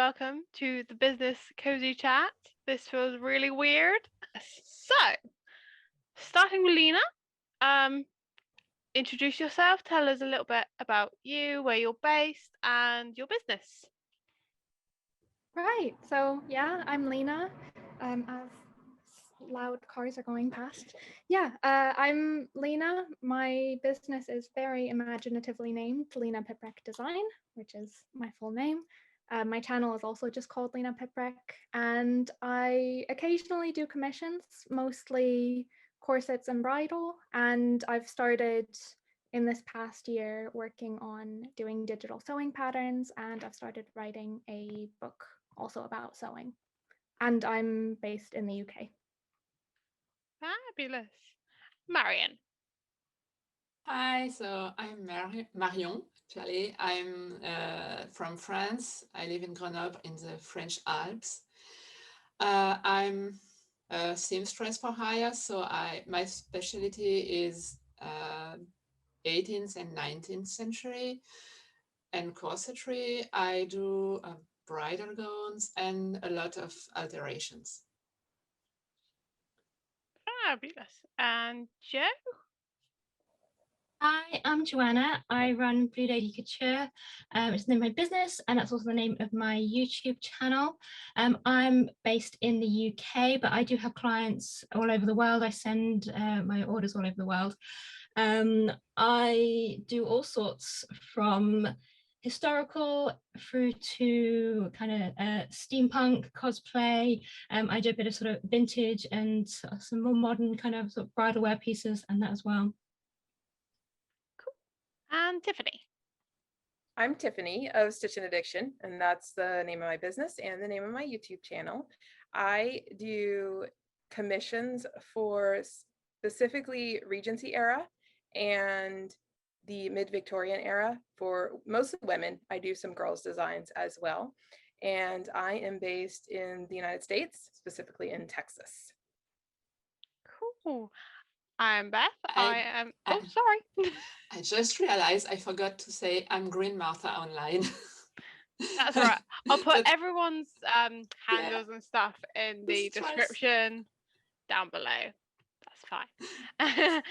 welcome to the business cozy chat. This feels really weird. So, starting with Lina, introduce yourself, tell us a little bit about you, where you're based, and your business. Right, so yeah, I'm Lina. As loud cars are going past. I'm Lina. My business is very imaginatively named Lina Piprek Design, which is my full name. My channel is also just called Lina Piprek, and I occasionally do commissions, mostly corsets and bridal, and I've started in this past year working on doing digital sewing patterns, and I've started writing a book also about sewing. And I'm based in the UK. Fabulous. Marion. Hi, so I'm Marion, actually. I'm from France. I live in Grenoble in the French Alps. I'm a seamstress for hire, so my specialty is 18th and 19th century and corsetry. I do bridal gowns and a lot of alterations. Fabulous. And Jo? Hi, I'm Joanna. I run Blue Lady Couture. It's the name of my business, and that's also the name of my YouTube channel. I'm based in the UK, but I do have clients all over the world. I send my orders all over the world. I do all sorts from historical through to kind of steampunk cosplay. I do a bit of sort of vintage and some more modern kind of sort of bridal wear pieces and that as well. And Tiffany. I'm Tiffany of Stitch and Addiction, and that's the name of my business and the name of my YouTube channel. I do commissions for specifically Regency era and the mid-Victorian era for mostly women. I do some girls designs as well. And I am based in the United States, specifically in Texas. Cool. I'm Beth. I am. Oh, sorry. I just realized I forgot to say I'm Green Martha online. That's all right. I'll put everyone's handles and stuff in the description down below. That's fine.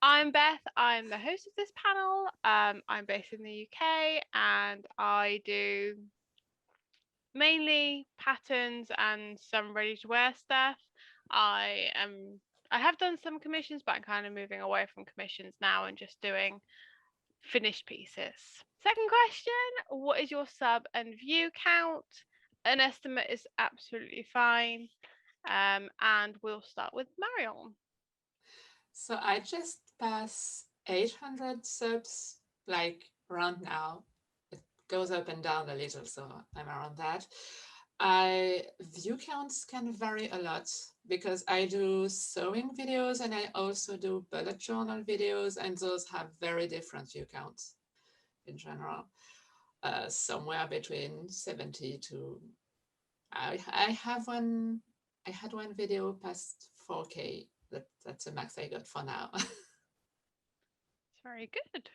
I'm Beth. I'm the host of this panel. I'm based in the UK, and I do mainly patterns and some ready-to-wear stuff. I have done some commissions, but I'm kind of moving away from commissions now and just doing finished pieces. Second question, what is your sub and view count? An estimate is absolutely fine. And we'll start with Marion. So I just passed 800 subs, like around now. It goes up and down a little, so I'm around that. View counts can vary a lot because I do sewing videos and I also do bullet journal videos, and those have very different view counts in general. Somewhere between 70 to, I had one video past 4K. That's the max I got for now. Very good.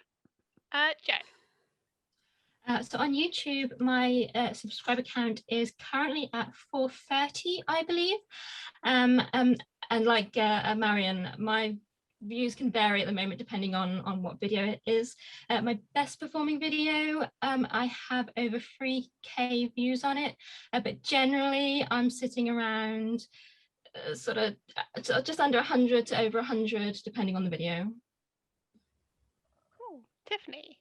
Jo. So on YouTube, my subscriber count is currently at 430, I believe. And like Marion, my views can vary at the moment depending on what video it is. My best performing video, I have over 3K views on it, but generally I'm sitting around sort of just under 100 to over 100 depending on the video. Cool. Tiffany.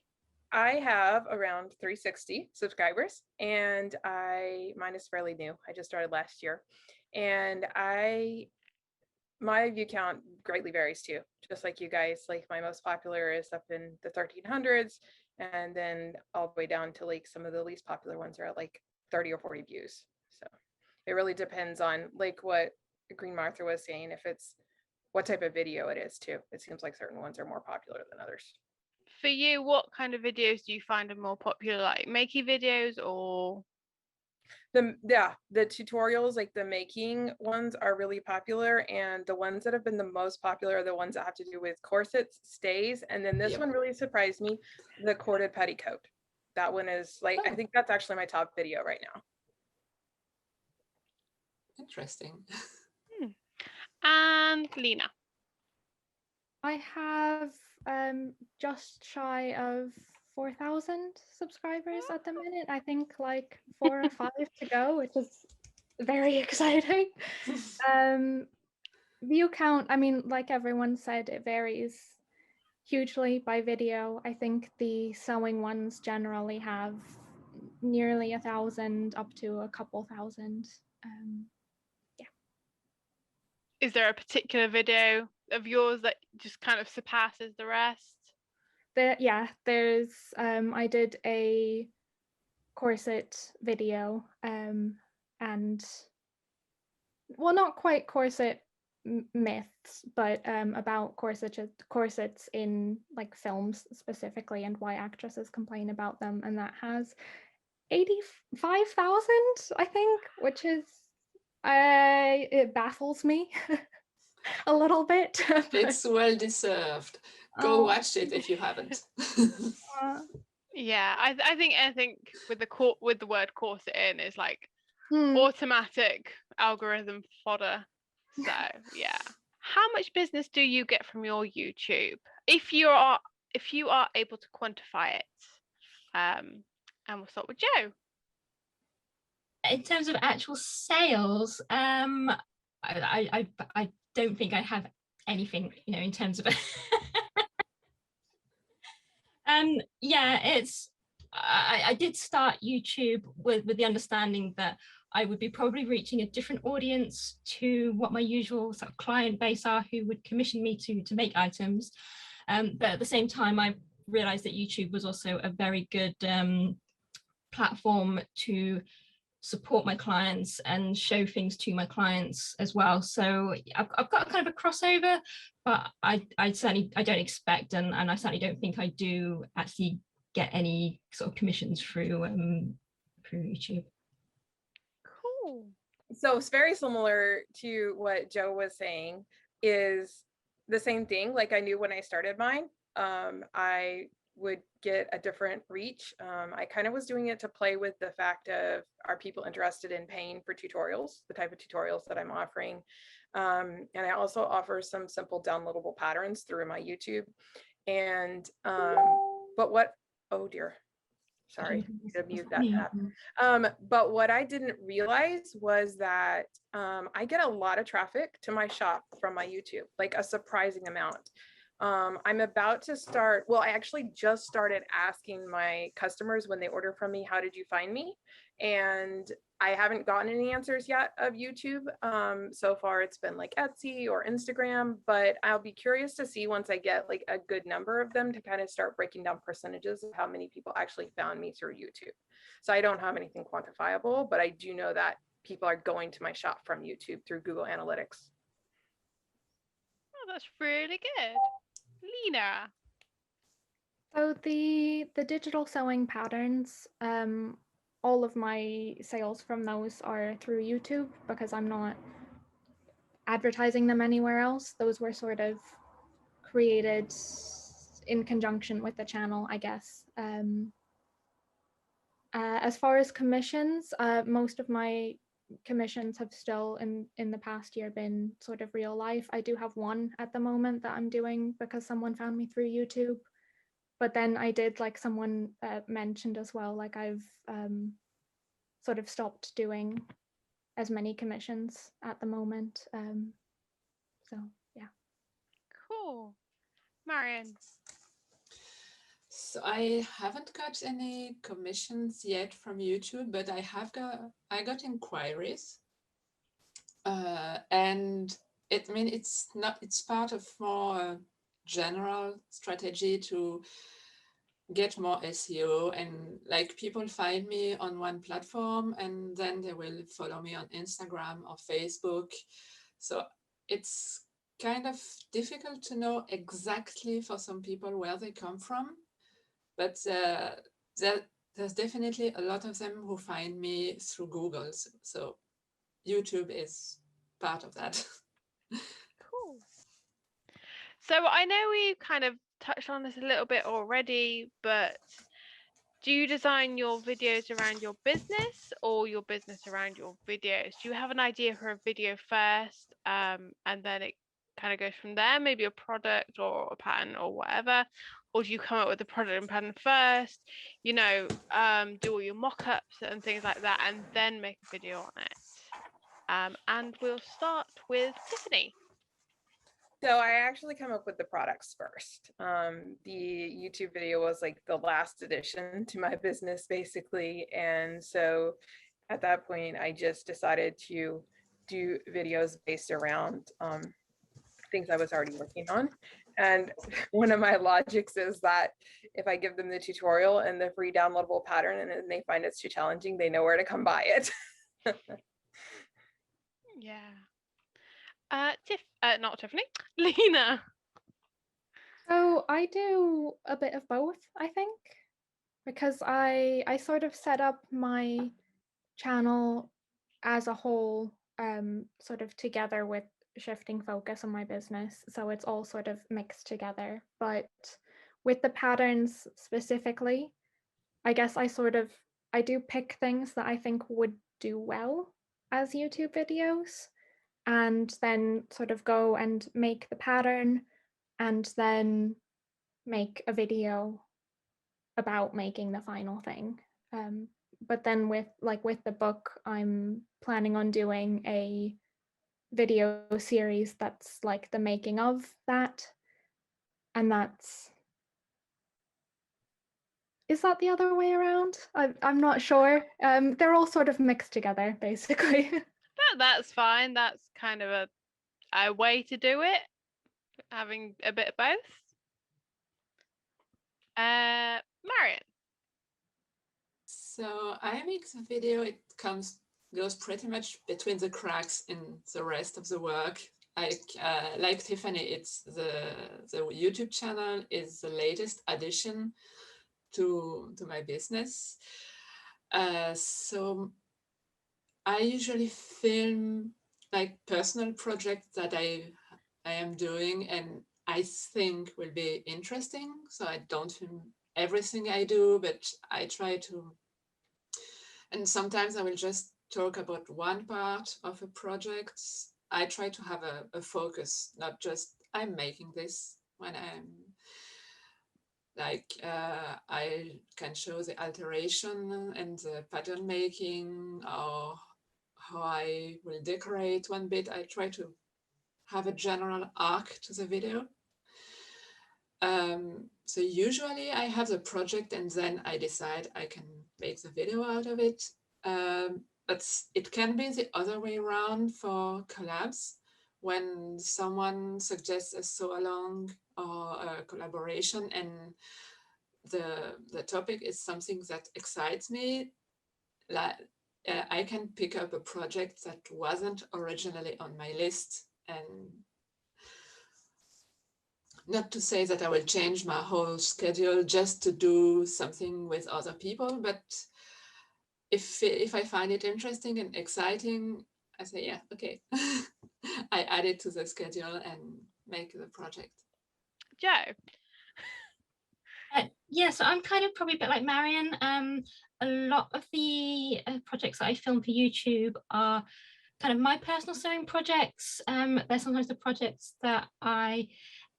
I have around 360 subscribers, and mine is fairly new. I just started last year, and my view count greatly varies too. Just like you guys, like my most popular is up in the 1300s, and then all the way down to like some of the least popular ones are at like 30 or 40 views. So it really depends on like what Green Martha was saying, if it's what type of video it is too. It seems like certain ones are more popular than others. For you, what kind of videos do you find are more popular, like makey videos or? The tutorials, like the making ones, are really popular, and the ones that have been the most popular are the ones that have to do with corsets, stays, and then this one really surprised me, the corded petticoat. That one is like, I think that's actually my top video right now. Interesting. And Lina. I have just shy of 4,000 subscribers at the minute. I think like 4 or 5 to go, which is very exciting. View count, I mean, like everyone said, it varies hugely by video. I think the sewing ones generally have nearly 1,000 up to a couple thousand. Is there a particular video of yours that just kind of surpasses the rest? There's I did a corset video and well, not quite corset myths, but about corsets in like films specifically and why actresses complain about them, and that has 85,000, I think, which is it baffles me a little bit. It's well deserved. Go watch it if you haven't. Yeah, I think with the word corset in is like automatic algorithm fodder. So yeah. How much business do you get from your YouTube? If you are able to quantify it. And we'll start with Jo. In terms of actual sales, I don't think I have anything, in terms of yeah, it's I did start YouTube with the understanding that I would be probably reaching a different audience to what my usual sort of client base are, who would commission me to make items. But at the same time, I realized that YouTube was also a very good platform to support my clients and show things to my clients as well. So I've got kind of a crossover, but I certainly don't expect, and I certainly don't think I do actually get any sort of commissions through YouTube. Cool. So it's very similar to what Jo was saying, is the same thing. Like I knew when I started mine, I would get a different reach. I kind of was doing it to play with the fact of, are people interested in paying for tutorials, the type of tutorials that I'm offering. And I also offer some simple downloadable patterns through my YouTube. And, but what, oh dear, sorry, to mute that tab. But what I didn't realize was that I get a lot of traffic to my shop from my YouTube, like a surprising amount. I'm about to start, well, I actually just started asking my customers when they order from me, how did you find me? And I haven't gotten any answers yet of YouTube. So far it's been like Etsy or Instagram, but I'll be curious to see once I get like a good number of them to kind of start breaking down percentages of how many people actually found me through YouTube. So I don't have anything quantifiable, but I do know that people are going to my shop from YouTube through Google Analytics. Oh, that's really good. Lina. So the digital sewing patterns, all of my sales from those are through YouTube because I'm not advertising them anywhere else. Those were sort of created in conjunction with the channel, I guess. As far as commissions, most of my commissions have still in the past year been sort of real life. I do have one at the moment that I'm doing because someone found me through YouTube. But then I did, like someone mentioned as well, like I've sort of stopped doing as many commissions at the moment. So yeah. Cool. Marion. So I haven't got any commissions yet from YouTube, but I got inquiries, and it's part of more general strategy to get more SEO, and like people find me on one platform and then they will follow me on Instagram or Facebook. So it's kind of difficult to know exactly for some people where they come from, but there's definitely a lot of them who find me through Google. So YouTube is part of that. Cool. So I know we kind of touched on this a little bit already, but Do you design your videos around your business or your business around your videos? Do you have an idea for a video first, and then it kind of goes from there, maybe a product or a pattern or whatever? Or do you come up with the product and pattern first, you know, do all your mock-ups and things like that, and then make a video on it? And we'll start with Tiffany. So I actually come up with the products first. The YouTube video was like the last addition to my business, basically. And so at that point, I just decided to do videos based around things I was already working on. And one of my logics is that if I give them the tutorial and the free downloadable pattern and then they find it's too challenging, they know where to come buy it. Yeah. Not Tiffany, Lina. So I do a bit of both, I think, because I sort of set up my channel as a whole, sort of together with shifting focus on my business. So it's all sort of mixed together. But with the patterns specifically, I guess I do pick things that I think would do well as YouTube videos, and then sort of go and make the pattern and then make a video about making the final thing. But then with the book, I'm planning on doing a video series that's like the making of that. And is that the other way around? I'm not sure. They're all sort of mixed together, basically. That's fine. That's kind of a way to do it, having a bit of both. Marion. So I make the video, it goes pretty much between the cracks in the rest of the work. Like Tiffany, it's the YouTube channel is the latest addition to my business. So I usually film like personal projects that I am doing and I think will be interesting. So I don't film everything I do, but I try to. And sometimes I will just talk about one part of a project. I try to have a focus, not just I'm making this. When I'm like, I can show the alteration and the pattern making, or how I will decorate one bit. I try to have a general arc to the video. So usually I have the project and then I decide I can make the video out of it. But it can be the other way around for collabs. When someone suggests a sew along or a collaboration and the topic is something that excites me, like I can pick up a project that wasn't originally on my list. And not to say that I will change my whole schedule just to do something with other people, but if I find it interesting and exciting, I say, yeah, okay. I add it to the schedule and make the project. Joe. Yeah, so I'm kind of probably a bit like Marion. A lot of the projects that I film for YouTube are kind of my personal sewing projects. They're sometimes the projects that I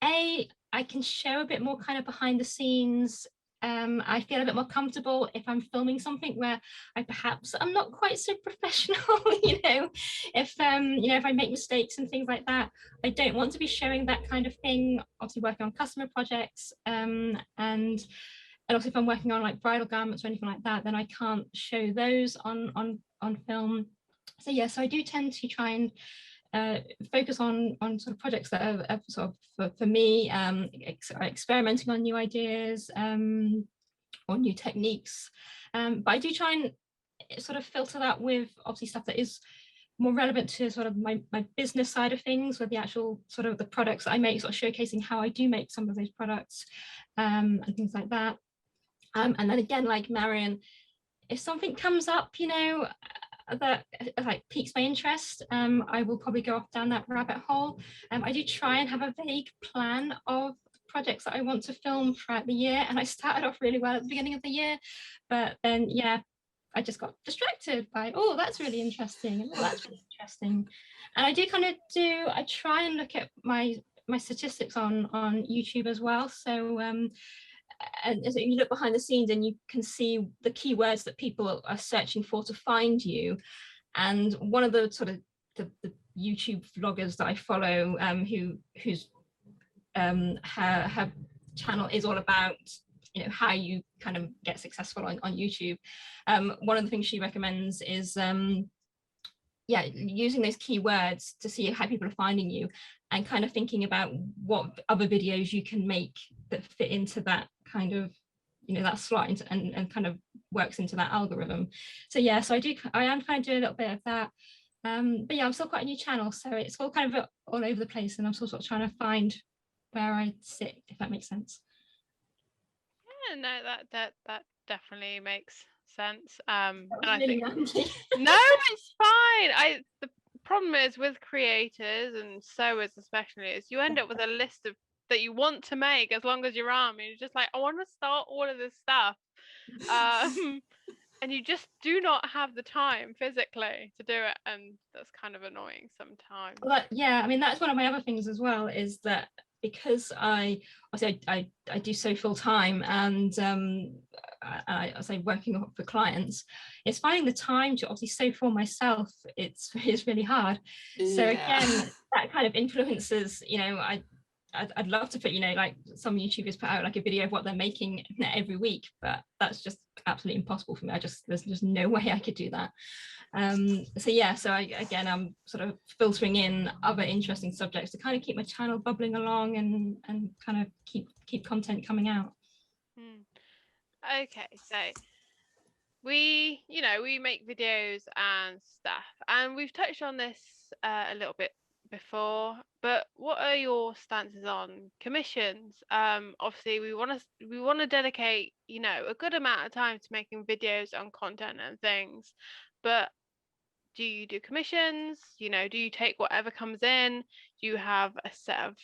can show a bit more kind of behind the scenes. I feel a bit more comfortable if I'm filming something where I'm not quite so professional, if I make mistakes and things like that. I don't want to be showing that kind of thing, obviously working on customer projects, and also if I'm working on like bridal garments or anything like that, then I can't show those on film. So yeah, so I do tend to try and focus on sort of projects that are sort of for me, experimenting on new ideas or new techniques. But I do try and sort of filter that with obviously stuff that is more relevant to sort of my business side of things, with the actual sort of the products that I make, sort of showcasing how I do make some of those products and things like that. And then again, like Marion, if something comes up, that like piques my interest, I will probably go off down that rabbit hole. I do try and have a vague plan of projects that I want to film throughout the year, and I started off really well at the beginning of the year, but then I just got distracted by, oh, that's really interesting, and oh, that's really interesting. And I try and look at my statistics on YouTube as well. So and so you look behind the scenes and you can see the keywords that people are searching for to find you. And one of the sort of the YouTube vloggers that I follow, whose her channel is all about, you know, how you kind of get successful on YouTube. One of the things she recommends is using those keywords to see how people are finding you, and kind of thinking about what other videos you can make that fit into that kind of, you know, that slot into, and kind of works into that algorithm. So yeah, so I am kind of doing a little bit of that. But yeah, I'm still quite a new channel, so it's all kind of all over the place, and I'm sort of trying to find where I sit, if that makes sense. Yeah, no, that definitely makes sense. And I really think no, it's fine. The problem is with creators and sewers especially is you end up with a list of that you want to make as long as your arm. You're just like, I want to start all of this stuff. And you just do not have the time physically to do it, and that's kind of annoying sometimes. Well, yeah, I mean, that's one of my other things as well, is that because I do so full time, and I say working for clients, it's finding the time to obviously sew for myself. It's really hard. So again, that kind of influences, you know, I'd love to put, you know, like some YouTubers put out like a video of what they're making every week, but that's just absolutely impossible for me. there's just no way I could do that. So yeah, so I'm sort of filtering in other interesting subjects to kind of keep my channel bubbling along, and kind of keep content coming out. Okay, so we make videos and stuff, and we've touched on this a little bit before, but what are your stances on commissions? Obviously we want to dedicate, you know, a good amount of time to making videos on content and things, but do you do commissions? You know, do you take whatever comes in? Do you have a set of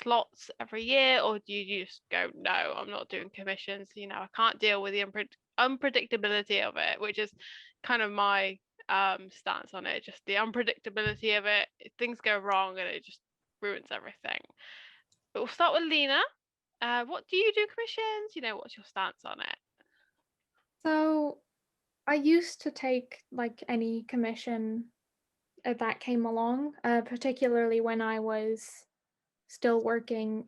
slots every year, or do you just go, no, I'm not doing commissions, you know, I can't deal with the unpredictability of it, which is kind of my stance on it, just the unpredictability of it. Things go wrong and it just ruins everything. But we'll start with Lina. What do you do commissions? You know, what's your stance on it? So I used to take like any commission that came along, particularly when I was still working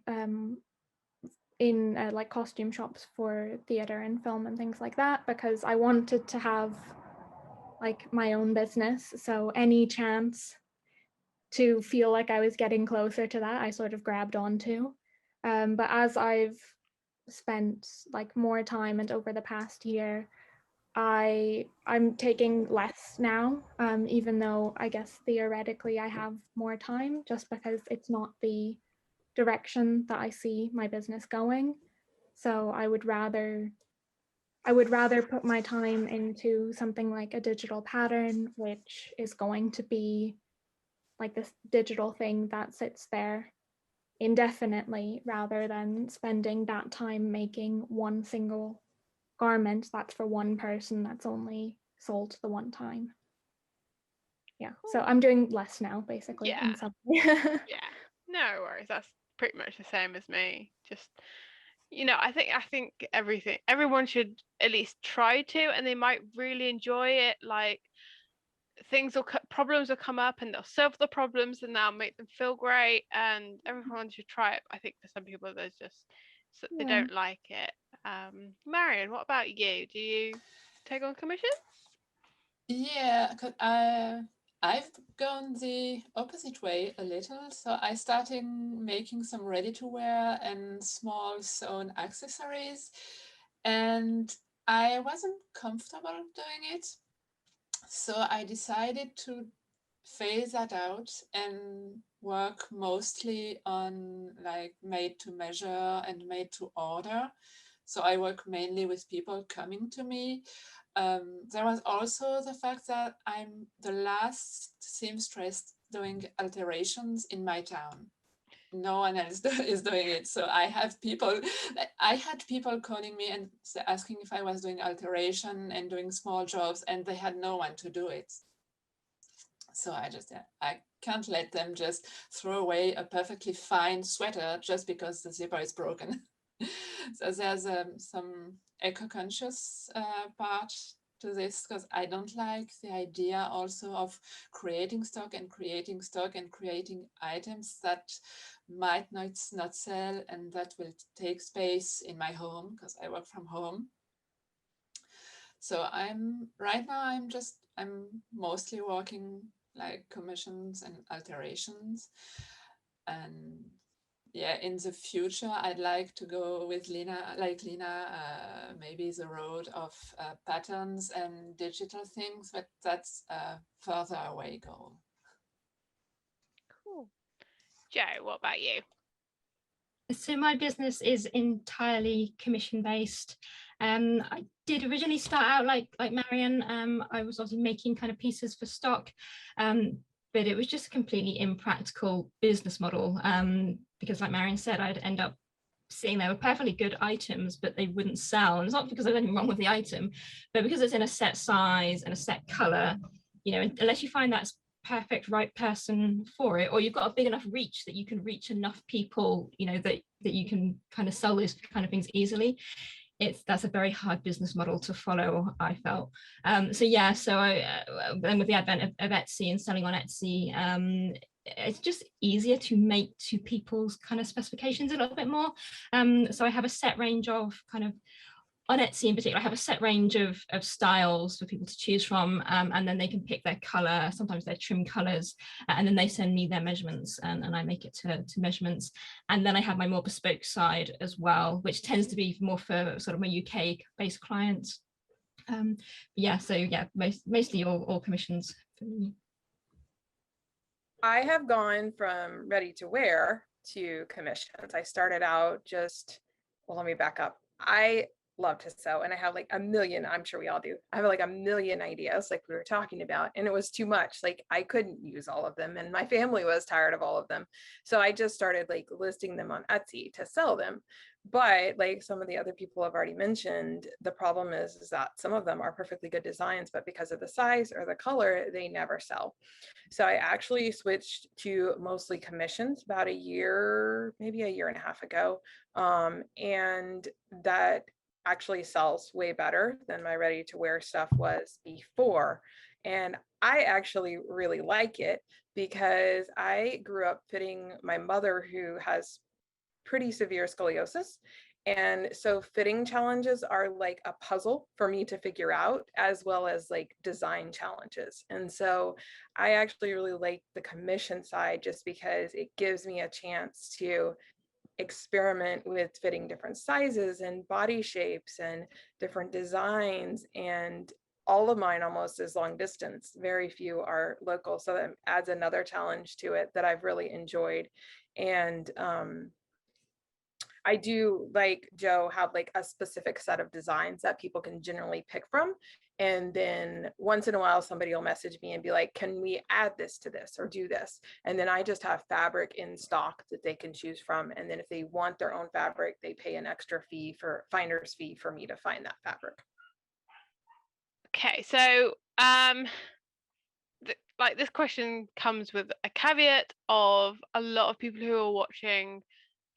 in like costume shops for theater and film and things like that, because I wanted to have like my own business. So any chance to feel like I was getting closer to that, I sort of grabbed onto. But as I've spent like more time, and over the past year, I'm taking less now, even though I guess theoretically I have more time, just because it's not the direction that I see my business going. So I would rather put my time into something like a digital pattern, which is going to be like this digital thing that sits there indefinitely, rather than spending that time making one single garment that's for one person, that's only sold the one time. Yeah, so I'm doing less now, basically. Yeah. Yeah, no worries, that's pretty much the same as me. Just, you know, I think everyone should at least try to, and they might really enjoy it. Like, problems will come up and they'll solve the problems and that'll make them feel great, and everyone should try it. I think for some people there's just they don't like it. Marion, what about you? Do you take on commissions? Yeah, I've gone the opposite way a little. So I started making some ready-to-wear and small sewn accessories, and I wasn't comfortable doing it. So I decided to phase that out and work mostly on like made to measure and made to order. So I work mainly with people coming to me. There was also the fact that I'm the last seamstress doing alterations in my town. no one else is doing it. So I had people calling me and asking if I was doing alteration and doing small jobs, and they had no one to do it. So I can't let them just throw away a perfectly fine sweater just because the zipper is broken. So there's some eco-conscious part to this, because I don't like the idea also of creating stock and creating items that might not sell and that will take space in my home because I work from home. So I'm mostly working like commissions and alterations. And yeah, in the future, I'd like to go with Lina, maybe the road of patterns and digital things, but that's a further away goal. Cool. Joe, what about you? So my business is entirely commission based. I did originally start out like Marion. I was obviously making kind of pieces for stock, but it was just a completely impractical business model, because like Marion said, I'd end up seeing they were perfectly good items, but they wouldn't sell. And it's not because there's anything wrong with the item, but because it's in a set size and a set color, you know, unless you find that perfect right person for it, or you've got a big enough reach that you can reach enough people, you know, that you can kind of sell those kind of things easily, that's a very hard business model to follow, I felt. So then with the advent of Etsy and selling on Etsy, it's just easier to make to people's kind of specifications a little bit more. So I have a set range of kind of, on Etsy in particular, I have a set range of styles for people to choose from, and then they can pick their color, sometimes their trim colors, and then they send me their measurements and I make it to measurements. And then I have my more bespoke side as well, which tends to be more for sort of my UK based clients. Mostly all commissions for me. I have gone from ready to wear to commissions. I started out let me back up. I love to sew and I have like a million, I'm sure we all do. I have like a million ideas like we were talking about, and it was too much. Like I couldn't use all of them and my family was tired of all of them. So I just started like listing them on Etsy to sell them. But like some of the other people have already mentioned, the problem is that some of them are perfectly good designs, but because of the size or the color, they never sell. So I actually switched to mostly commissions about maybe a year and a half ago. And that actually sells way better than my ready to wear stuff was before. And I actually really like it because I grew up fitting my mother, who has pretty severe scoliosis. And so fitting challenges are like a puzzle for me to figure out, as well as like design challenges. And so I actually really like the commission side just because it gives me a chance to experiment with fitting different sizes and body shapes and different designs. And all of mine almost is long distance. Very few are local. So that adds another challenge to it that I've really enjoyed. And I do, like Joe, have like a specific set of designs that people can generally pick from. And then once in a while, somebody will message me and be like, can we add this to this or do this? And then I just have fabric in stock that they can choose from. And then if they want their own fabric, they pay an extra finder's fee for me to find that fabric. Okay, so this question comes with a caveat of a lot of people who are watching,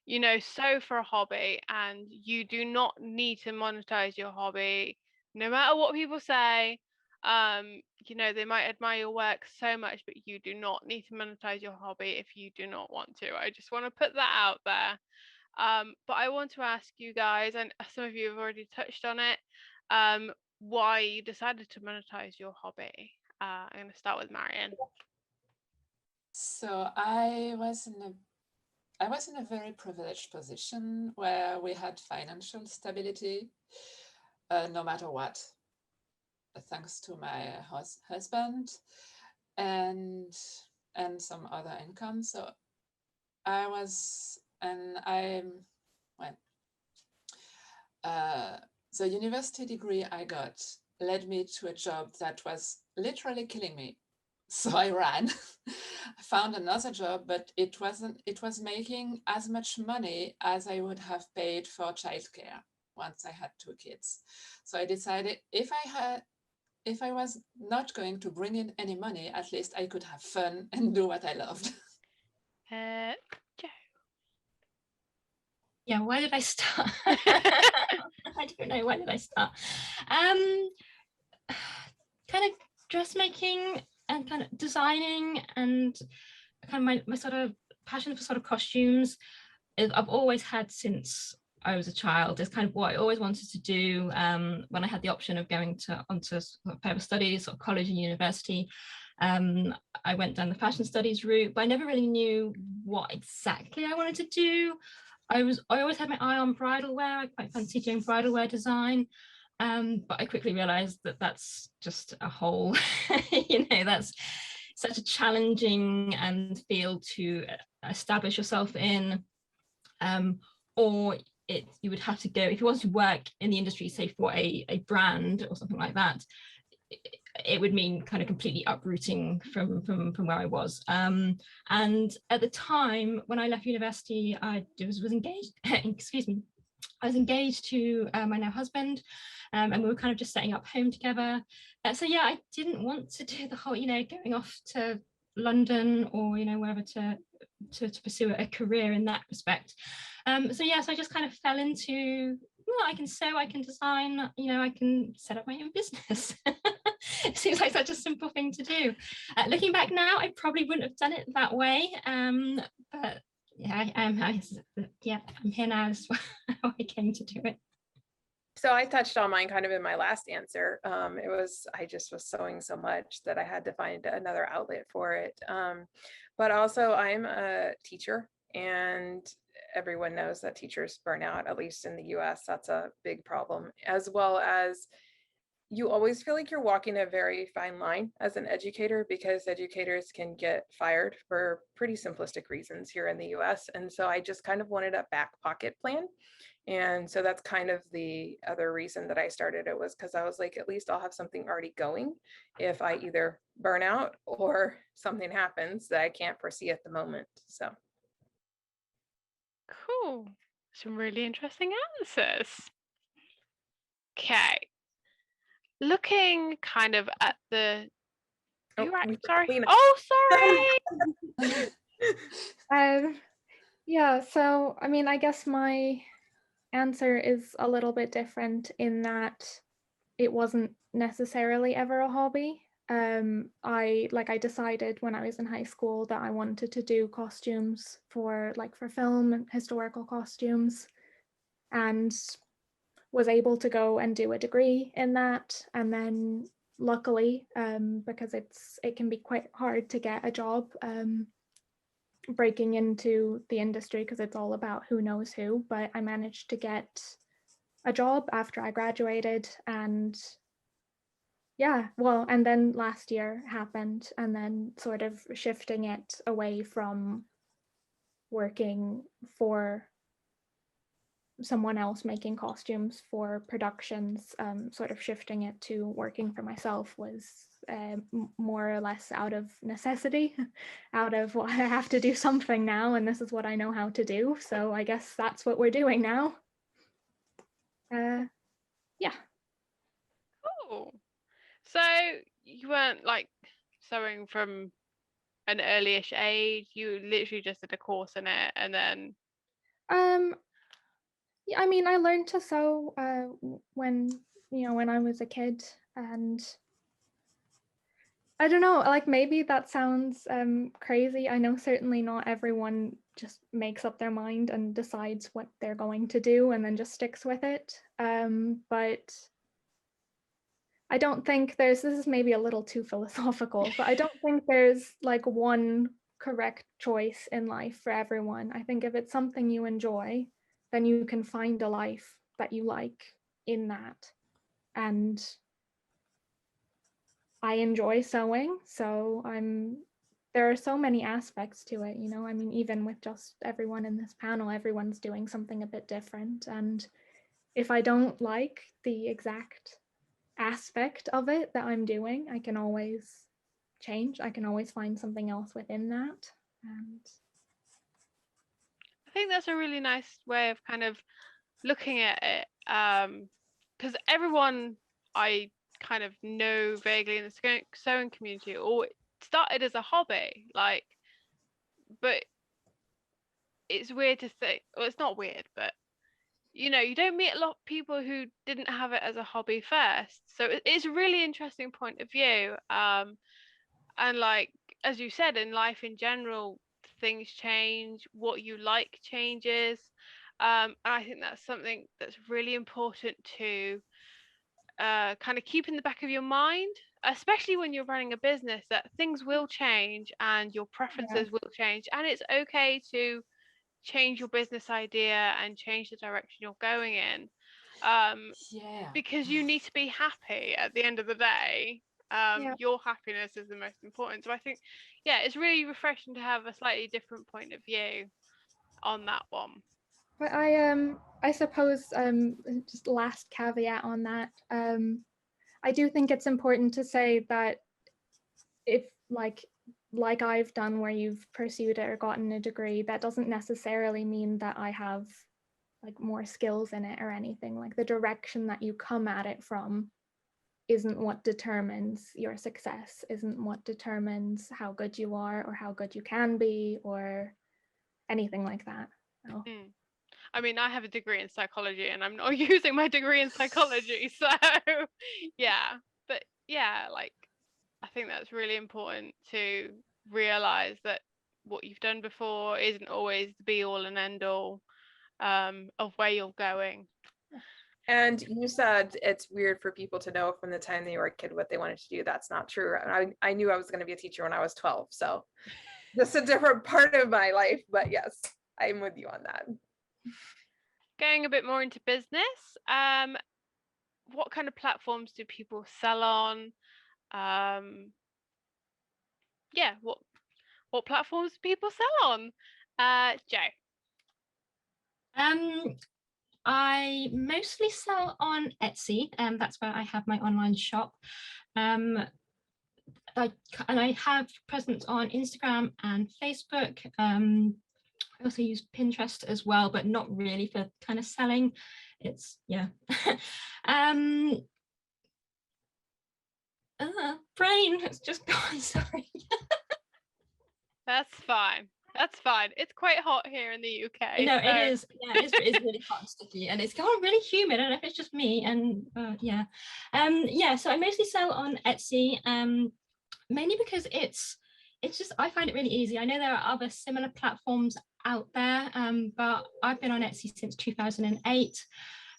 you know, sew for a hobby, and you do not need to monetize your hobby no matter what people say. You know, they might admire your work so much, but you do not need to monetize your hobby if you do not want to. I just want to put that out there. But I want to ask you guys, and some of you have already touched on it, why you decided to monetize your hobby. I'm going to start with Marion. So I was in a very privileged position where we had financial stability, no matter what, thanks to my husband and some other income. So the university degree I got led me to a job that was literally killing me. So I ran. I found another job, but it was making as much money as I would have paid for childcare once I had 2 kids. So I decided if I was not going to bring in any money, at least I could have fun and do what I loved. Yeah, where did I start? I don't know, where did I start? Kind of dressmaking and kind of designing, and kind of my sort of passion for sort of costumes I've always had since I was a child. It's kind of what I always wanted to do. When I had the option of going onto sort of further studies, sort of college and university, I went down the fashion studies route, but I never really knew what exactly I wanted to do. I always had my eye on bridal wear. I quite fancied doing bridal wear design. But I quickly realized that that's just a whole, that's such a challenging field to establish yourself in, or you would have to go, if you want to work in the industry, say for a brand or something like that, it would mean kind of completely uprooting from where I was. And at the time when I left university, I was engaged, excuse me, I was engaged to my now husband, and we were kind of just setting up home together. So yeah, I didn't want to do the whole, going off to London or, wherever to pursue a career in that respect. So yeah, so I just kind of fell into, well, I can sew, I can design, I can set up my own business. It seems like such a simple thing to do. Looking back now, I probably wouldn't have done it that way. But yeah, I'm here now. That's how I came to do it. So I touched on mine kind of in my last answer. I just was sewing so much that I had to find another outlet for it. But also I'm a teacher, and everyone knows that teachers burn out, at least in the US. That's a big problem, as well as you always feel like you're walking a very fine line as an educator, because educators can get fired for pretty simplistic reasons here in the US. And so I just kind of wanted a back pocket plan. And so that's kind of the other reason that I started it, was because I was like, at least I'll have something already going if I either burn out or something happens that I can't foresee at the moment. So Cool. Some really interesting answers. Okay. Looking kind of at the. You right? Sorry. Lina. Oh, sorry. Yeah, so I mean, I guess my answer is a little bit different in that it wasn't necessarily ever a hobby. I decided when I was in high school that I wanted to do costumes for film and historical costumes, and was able to go and do a degree in that. And then luckily, because it can be quite hard to get a job breaking into the industry, because it's all about who knows who, but I managed to get a job after I graduated. And yeah, well, and then last year happened, and then sort of shifting it away from working for someone else making costumes for productions, sort of shifting it to working for myself was more or less out of necessity, out of, well, I have to do something now, and this is what I know how to do, so I guess that's what we're doing now. Yeah. Cool. So you weren't sewing from an early-ish age. You literally just did a course in it, and then. Yeah, I mean, I learned to sew when I was a kid, and I don't know, maybe that sounds crazy. I know certainly not everyone just makes up their mind and decides what they're going to do and then just sticks with it. But I don't think this is maybe a little too philosophical, but I don't think there's one correct choice in life for everyone. I think if it's something you enjoy, then you can find a life that you like in that. And I enjoy sewing, so there are so many aspects to it, I mean, even with just everyone in this panel, everyone's doing something a bit different. And if I don't like the exact aspect of it that I'm doing, I can always change. I can always find something else within that. And I think that's a really nice way of kind of looking at it, because everyone I kind of know vaguely in the sewing community, or it started as a hobby, like, but it's weird to think, well, it's not weird, but you don't meet a lot of people who didn't have it as a hobby first. So it's a really interesting point of view. And like, as you said, in life in general, things change, what you like changes. And I think that's something that's really important to kind of keep in the back of your mind, especially when you're running a business, that things will change and your preferences will change. And it's okay to change your business idea and change the direction you're going in, because you need to be happy at the end of the day. Your happiness is the most important. So I think, it's really refreshing to have a slightly different point of view on that one. But I suppose just last caveat on that, I do think it's important to say that if like I've done, where you've pursued it or gotten a degree, that doesn't necessarily mean that I have like more skills in it or anything. Like, the direction that you come at it from isn't what determines your success, isn't what determines how good you are or how good you can be or anything like that. No. I mean, I have a degree in psychology and I'm not using my degree in psychology, so but like, I think that's really important to realize that what you've done before isn't always the be all and end all of where you're going. And you said it's weird for people to know from the time they were a kid what they wanted to do. That's not true. I knew I was going to be a teacher when I was 12, so just a different part of my life. But yes, I'm with you on that. Going a bit more into business, what kind of platforms do people sell on? What platforms do people sell on? Jo. I mostly sell on Etsy, and that's where I have my online shop. I have presence on Instagram and Facebook. I also use Pinterest as well, but not really for kind of selling. It's brain has just gone, sorry. That's fine. It's quite hot here in the UK. No, so. It is. Yeah, it's really hot and sticky, and it's gone really humid. I don't know if it's just me. And so I mostly sell on Etsy, mainly because it's just, I find it really easy. I know there are other similar platforms out there, but I've been on Etsy since 2008.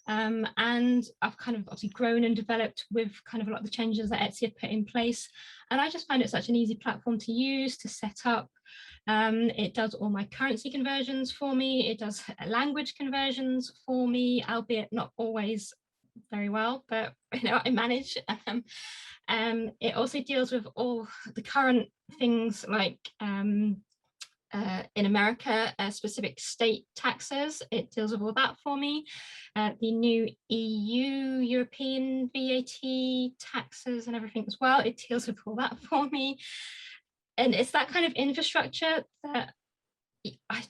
And I've kind of obviously grown and developed with kind of a lot of the changes that Etsy have put in place. And I just find it such an easy platform to use, to set up. It does all my currency conversions for me. It does language conversions for me, albeit not always very well, but I manage. It also deals with all the current things like in America, specific state taxes. It deals with all that for me. The new EU, European VAT taxes and everything as well. It deals with all that for me. And it's that kind of infrastructure that I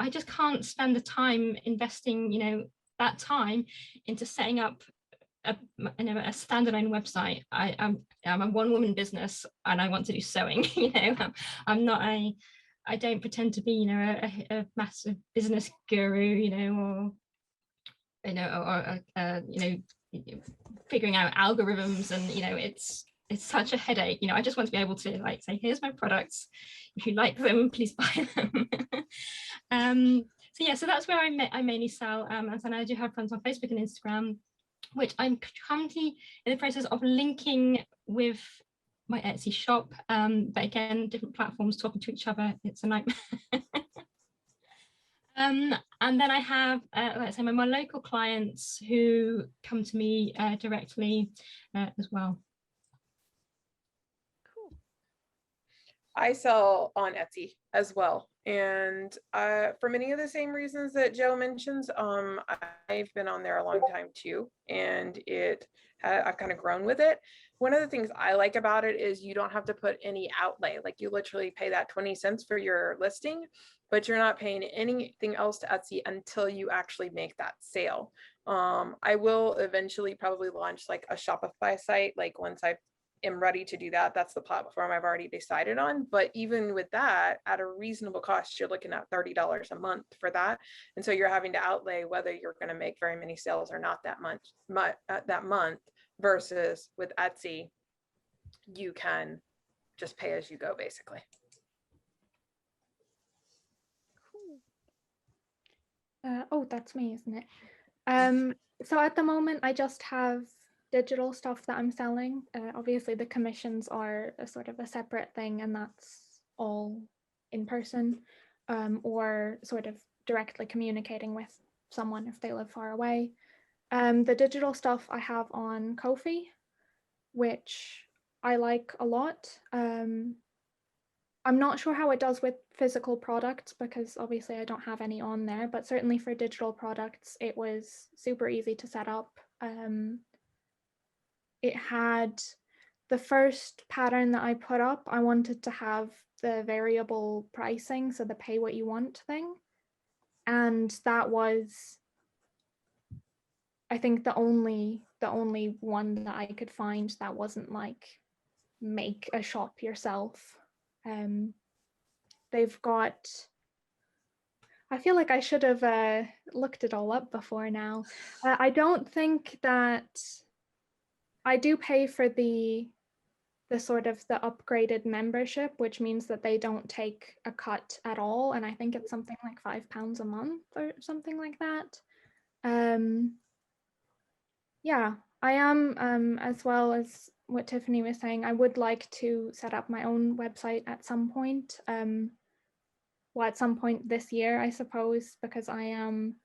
just can't spend the time investing, that time into setting up a standalone website. I'm a one-woman business and I want to do sewing. I don't pretend to be, a massive business guru, or figuring out algorithms, and it's such a headache. I just want to be able to say, here's my products. If you like them, please buy them. So that's where I mainly sell. And then I do have friends on Facebook and Instagram, which I'm currently in the process of linking with my Etsy shop, but again, different platforms talking to each other, it's a nightmare. And then I have, let's say, my more local clients who come to me directly as well. Cool. I sell on Etsy as well, And for many of the same reasons that Joe mentions, I've been on there a long time too, and I've kind of grown with it. One of the things I like about it is you don't have to put any outlay. Like you literally pay that 20 cents for your listing, but you're not paying anything else to Etsy until you actually make that sale. I will eventually probably launch like a Shopify site, like once I am ready to do that. That's the platform I've already decided on. But even with that, at a reasonable cost, you're looking at $30 a month for that. And so you're having to outlay whether you're going to make very many sales or not that month, versus with Etsy, you can just pay as you go, basically. Oh, that's me, isn't it? So at the moment, I just have digital stuff that I'm selling. Obviously, the commissions are a sort of a separate thing, and that's all in person, or sort of directly communicating with someone if they live far away. The digital stuff I have on Ko-fi, which I like a lot. I'm not sure how it does with physical products because obviously I don't have any on there, but certainly for digital products, it was super easy to set up. It had the first pattern that I put up, I wanted to have the variable pricing, so the pay what you want thing. And that was, I think, the only one that I could find that wasn't like make a shop yourself. They've got, I feel like I should have looked it all up before now. I don't think that I do pay for the sort of the upgraded membership, which means that they don't take a cut at all. And I think it's something like £5 a month or something like that. Yeah, I am, as well as what Tiffany was saying, I would like to set up my own website at some point. Well, at some point this year, I suppose, because I am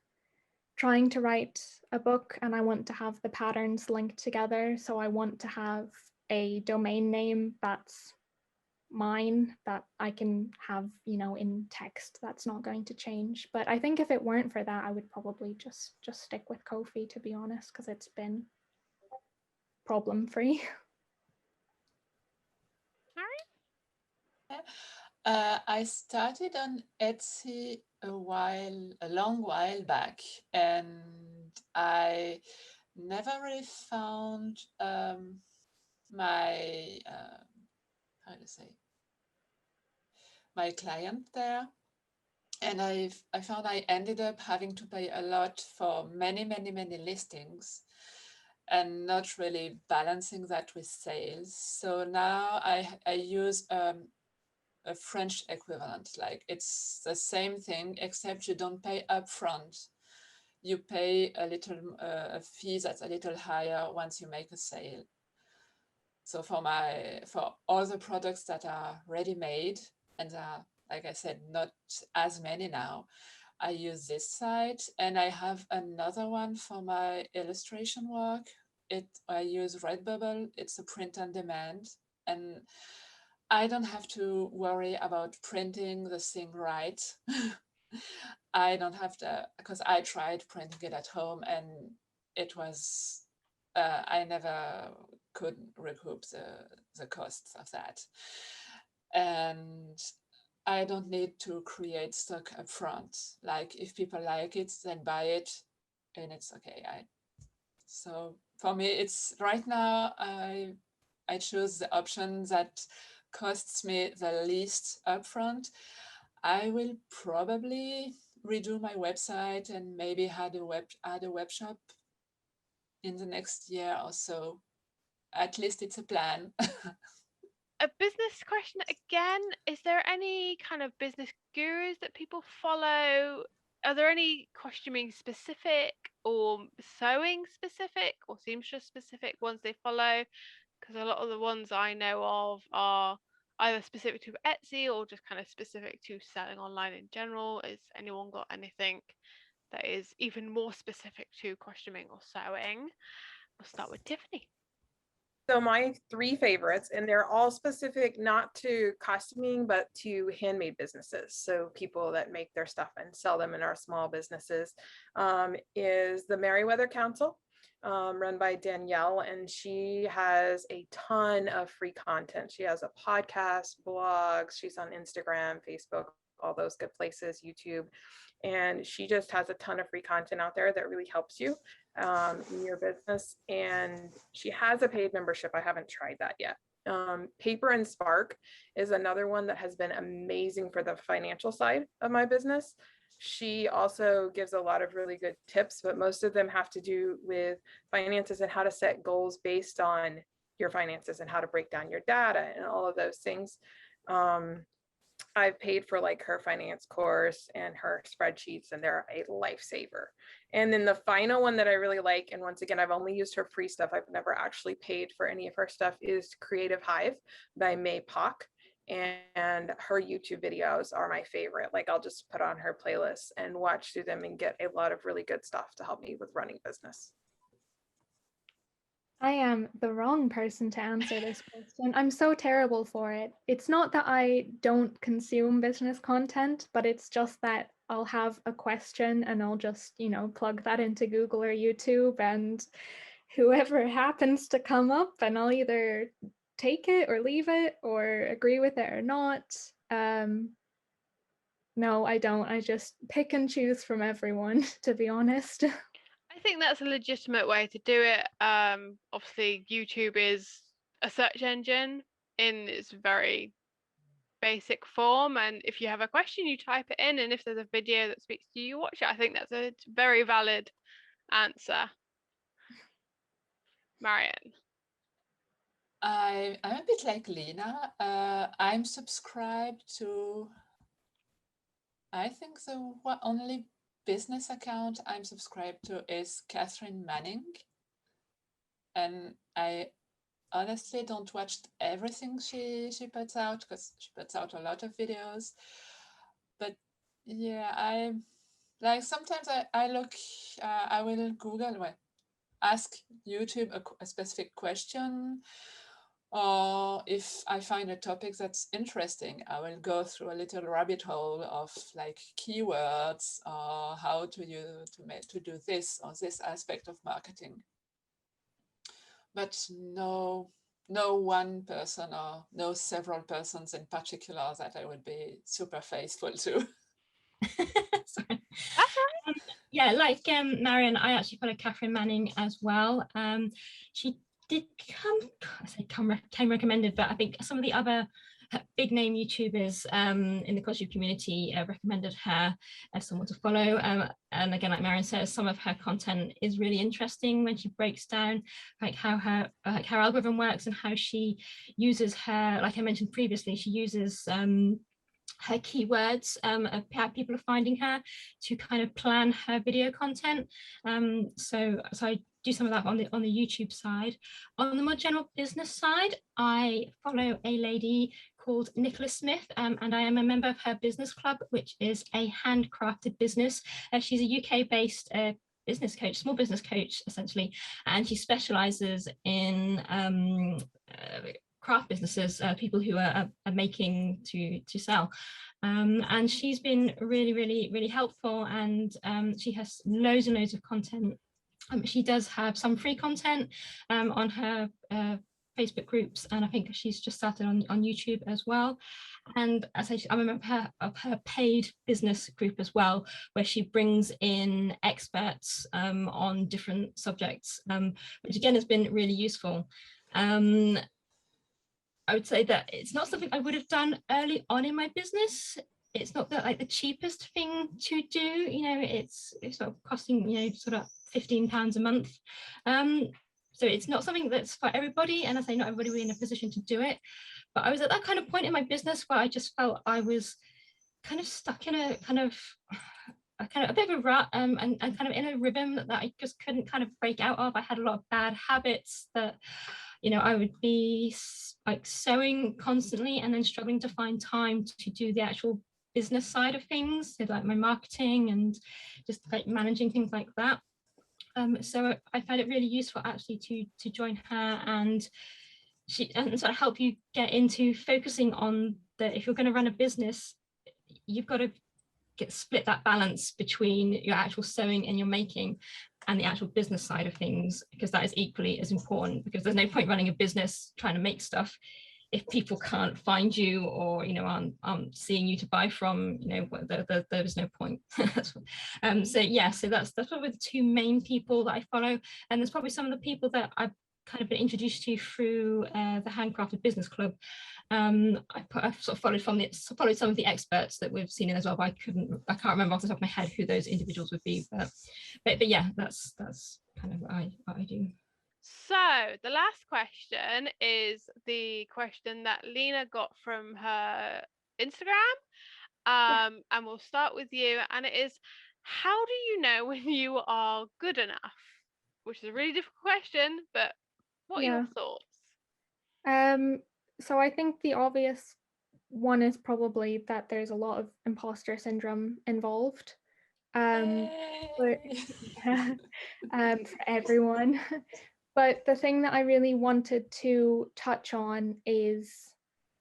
trying to write a book and I want to have the patterns linked together. So I want to have a domain name that's mine that I can have, you know, in text. That's not going to change. But I think if it weren't for that, I would probably just stick with Ko-fi, to be honest, because it's been problem free. I started on Etsy a long while back, and I never really found my how to say, my client there. And I found I ended up having to pay a lot for many listings and not really balancing that with sales. So now I use a French equivalent. Like it's the same thing, except you don't pay upfront. You pay a little a fee that's a little higher once you make a sale. So for all the products that are ready-made, and are, like I said, not as many now, I use this site, and I have another one for my illustration work. I use Redbubble. It's a print on demand, and I don't have to worry about printing the thing right. I don't have to, because I tried printing it at home and it was, I never could recoup the costs of that. And I don't need to create stock up front. Like if people like it, then buy it and it's okay. So for me, it's right now, I choose the option that costs me the least upfront. I will probably redo my website and maybe add a web shop in the next year or so. At least it's a plan. A business question again. Is there any kind of business gurus that people follow? Are there any costuming specific or sewing specific or seamstress specific ones they follow? Because a lot of the ones I know of are either specific to Etsy or just kind of specific to selling online in general. Has anyone got anything that is even more specific to costuming or sewing? We'll start with Tiffany. So my 3 favorites, and they're all specific not to costuming, but to handmade businesses. So people that make their stuff and sell them in our small businesses, is the Merriweather Council, run by Danielle, and she has a ton of free content. She has a podcast, blogs, she's on Instagram, Facebook, all those good places, YouTube. And she just has a ton of free content out there that really helps you in your business. And she has a paid membership. I haven't tried that yet. Paper and Spark is another one that has been amazing for the financial side of my business. She also gives a lot of really good tips, but most of them have to do with finances and how to set goals based on your finances and how to break down your data and all of those things. I've paid for like her finance course and her spreadsheets, and they're a lifesaver. And then the final one that I really like, and once again, I've only used her free stuff, I've never actually paid for any of her stuff, is Creative Hive by Mei Pak. And her YouTube videos are my favorite. Like, I'll just put on her playlists and watch through them and get a lot of really good stuff to help me with running business. I am the wrong person to answer this question. I'm so terrible for it. It's not that I don't consume business content, but it's just that I'll have a question and I'll just, plug that into Google or YouTube, and whoever happens to come up, and I'll either take it or leave it or agree with it or not. No, I don't. I just pick and choose from everyone, to be honest. I think that's a legitimate way to do it. Obviously, YouTube is a search engine in its very basic form, and if you have a question, you type it in, and if there's a video that speaks to you, you watch it. I think that's a very valid answer. Marion. I'm a bit like Lina. I'm subscribed to, I think the only business account I'm subscribed to is Cathrin Manning. And I honestly don't watch everything she puts out, because she puts out a lot of videos. But yeah, I like sometimes I look, I will Google, well, ask YouTube a specific question, or if I find a topic that's interesting, I will go through a little rabbit hole of like keywords, or how to do this or this aspect of marketing. But no one person or no several persons in particular that I would be super faithful to. Sorry. That's right. Yeah, like Marion, I actually follow Cathrin Manning as well. She did came recommended, but I think some of the other big name YouTubers in the costume community recommended her as someone to follow. And again, like Marion says, some of her content is really interesting when she breaks down like how her algorithm works and how she uses her, like I mentioned previously, she uses her keywords, how people are finding her to kind of plan her video content. So I do some of that on the YouTube side. On the more general business side, I follow a lady called Nicola Smith, and I am a member of her business club, which is a handcrafted business. She's a UK-based business coach, small business coach, essentially, and she specializes in craft businesses, people who are making to sell. And she's been really helpful, and she has loads and loads of content. She does have some free content on her Facebook groups, and I think she's just started on YouTube as well. And as I'm a member of her paid business group as well, where she brings in experts on different subjects, which again has been really useful. I would say that it's not something I would have done early on in my business. It's not that like the cheapest thing to do, it's sort of costing, sort of £15 a month. So it's not something that's for everybody. And I say not everybody will be in a position to do it. But I was at that kind of point in my business where I just felt I was kind of stuck in a bit of a rut, and kind of in a rhythm that I just couldn't kind of break out of. I had a lot of bad habits that, I would be like sewing constantly and then struggling to find time to do the actual business side of things, so like my marketing and just like managing things like that. So I found it really useful actually to join her, and sort of help you get into focusing on that. If you're going to run a business, you've got to split that balance between your actual sewing and your making and the actual business side of things, because that is equally as important, because there's no point running a business trying to make stuff if people can't find you, or aren't seeing you to buy from, there's no point. So yeah, so that's probably the two main people that I follow, and there's probably some of the people that I've kind of been introduced to through the Handcrafted Business Club. I've sort of followed some of the experts that we've seen in as well, but I can't remember off the top of my head who those individuals would be, but yeah, that's kind of what I do. So the last question is the question that Lina got from her Instagram. And we'll start with you, and it is, how do you know when you are good enough? Which is a really difficult question, but what are your thoughts? So I think the obvious one is probably that there's a lot of imposter syndrome involved. For everyone. But the thing that I really wanted to touch on is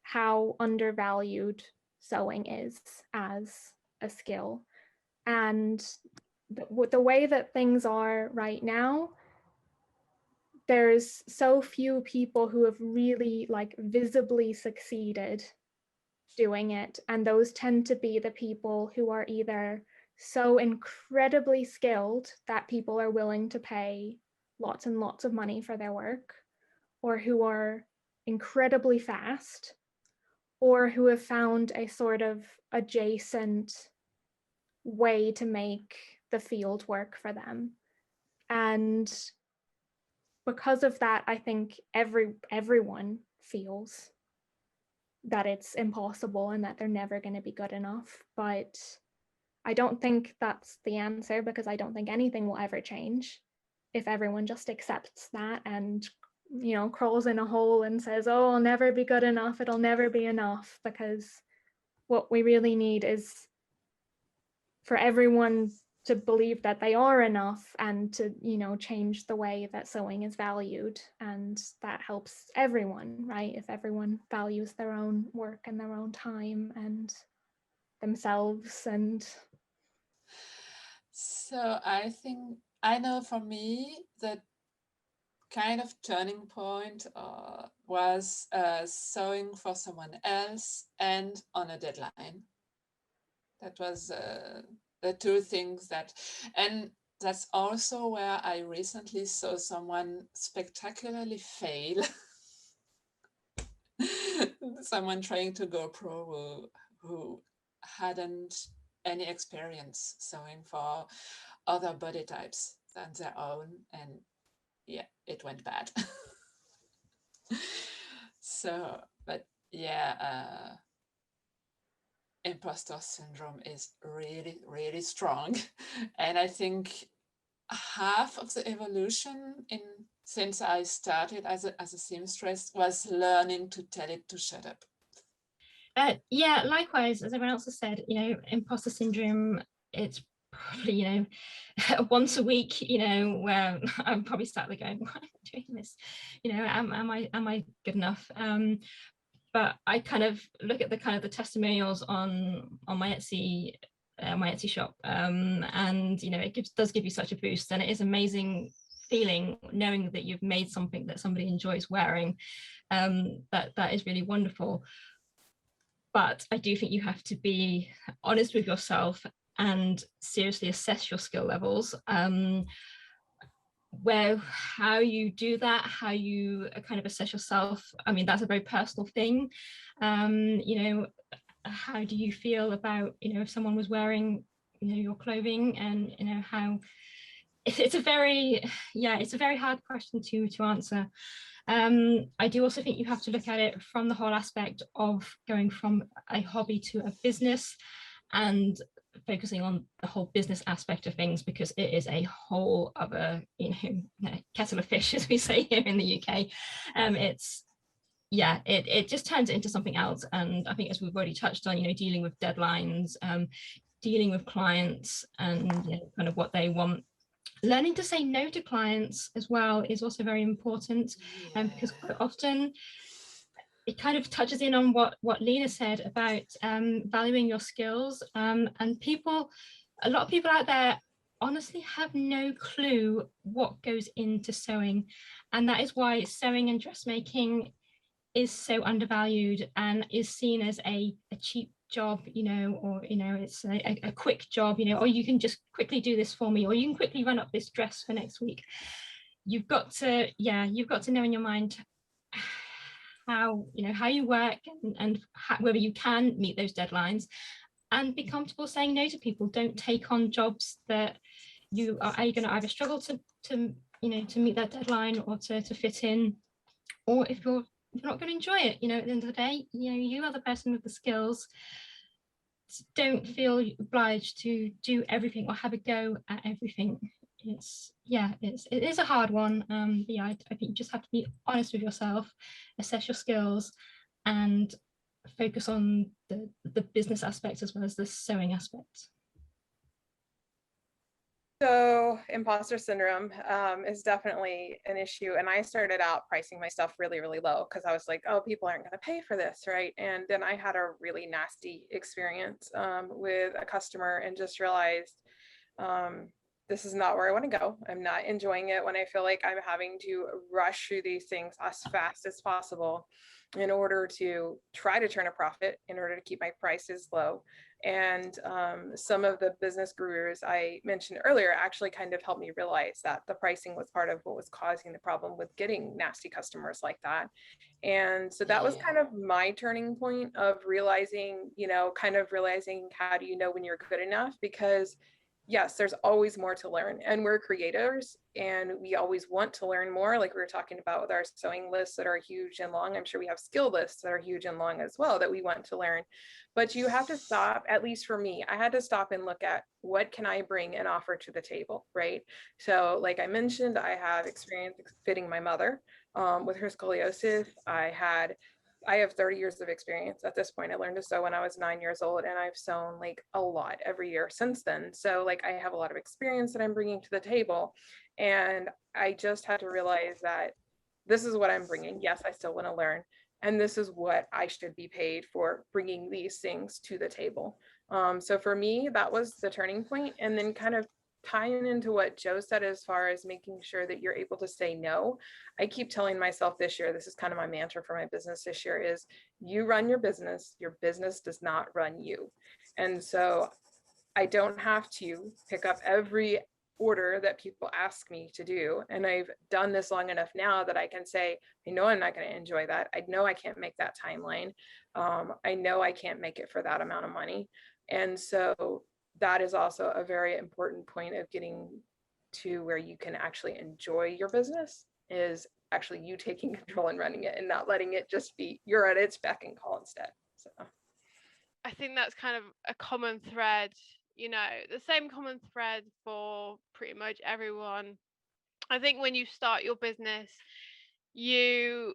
how undervalued sewing is as a skill. And the way that things are right now, there's so few people who have really visibly succeeded doing it. And those tend to be the people who are either so incredibly skilled that people are willing to pay lots and lots of money for their work, or who are incredibly fast, or who have found a sort of adjacent way to make the field work for them. And because of that, I think everyone feels that it's impossible and that they're never going to be good enough. But I don't think that's the answer, because I don't think anything will ever change if everyone just accepts that and, crawls in a hole and says, oh, I'll never be good enough, it'll never be enough. Because what we really need is for everyone to believe that they are enough, and to, change the way that sewing is valued. And that helps everyone, right? If everyone values their own work and their own time and themselves. And so I know for me that kind of turning point was sewing for someone else and on a deadline. That was the two things and that's also where I recently saw someone spectacularly fail. Someone trying to go pro who hadn't any experience sewing for other body types than their own, and yeah, it went bad. So, but yeah, imposter syndrome is really, really strong. And I think half of the evolution since I started as a seamstress was learning to tell it to shut up. Yeah, likewise, as everyone else has said, imposter syndrome, it's probably, once a week, where I'm probably sat there going, why am I doing this? Am I good enough? But I kind of look at the testimonials on my Etsy shop, and it does give you such a boost, and it is amazing feeling knowing that you've made something that somebody enjoys wearing. That is really wonderful. But I do think you have to be honest with yourself and seriously assess your skill levels. How you do that, how you kind of assess yourself, I mean, that's a very personal thing. How do you feel about, if someone was wearing, your clothing, and how it's a very hard question to answer. I do also think you have to look at it from the whole aspect of going from a hobby to a business, and focusing on the whole business aspect of things, because it is a whole other kettle of fish, as we say here in the UK. It just turns it into something else. And I think, as we've already touched on, dealing with deadlines, dealing with clients, and kind of what they want. learning to say no to clients as well is also very important, because quite often it kind of touches in on what Lina said about valuing your skills, and a lot of people out there honestly have no clue what goes into sewing, and that is why sewing and dressmaking is so undervalued and is seen as a cheap job, or it's a quick job, or you can just quickly do this for me, or you can quickly run up this dress for next week. You've got to know in your mind how you work, and whether you can meet those deadlines, and be comfortable saying no to people. Don't take on jobs that you are going to either struggle to meet that deadline, or to fit in, or if you're not going to enjoy it. At the end of the day, you are the person with the skills. Don't feel obliged to do everything or have a go at everything. It is a hard one. But I think you just have to be honest with yourself, assess your skills, and focus on the business aspect as well as the sewing aspect. So imposter syndrome is definitely an issue. And I started out pricing my stuff really, really low because I was like, oh, people aren't going to pay for this, right? And then I had a really nasty experience with a customer, and just realized this is not where I want to go. I'm not enjoying it when I feel like I'm having to rush through these things as fast as possible in order to try to turn a profit, in order to keep my prices low. And some of the business gurus I mentioned earlier actually kind of helped me realize that the pricing was part of what was causing the problem with getting nasty customers like that. And so that was kind of my turning point of realizing, realizing how do you know when you're good enough? Because yes, there's always more to learn, and we're creators and we always want to learn more. Like we were talking about with our sewing lists that are huge and long. I'm sure we have skill lists that are huge and long as well that we want to learn. But you have to stop, at least for me, I had to stop and look at what can I bring and offer to the table, right? So like I mentioned, I have experience fitting my mother with her scoliosis. I have 30 years of experience at this point. I learned to sew when I was 9 years old, and I've sewn like a lot every year since then. So like I have a lot of experience that I'm bringing to the table, and I just had to realize that this is what I'm bringing. Yes, I still want to learn, and this is what I should be paid for bringing these things to the table. So for me, that was the turning point. And then kind of tying into what Joe said, as far as making sure that you're able to say no. I keep telling myself this year, this is kind of my mantra for my business this year, is you run your business does not run you. And so I don't have to pick up every order that people ask me to do. And I've done this long enough now that I can say, I know I'm not going to enjoy that. I know I can't make that timeline. I know I can't make it for that amount of money. And so that is also a very important point of getting to where you can actually enjoy your business, is actually you taking control and running it, and not letting it just be you're at its beck and call instead. So I think that's kind of a common thread, the same common thread for pretty much everyone. I think when you start your business, you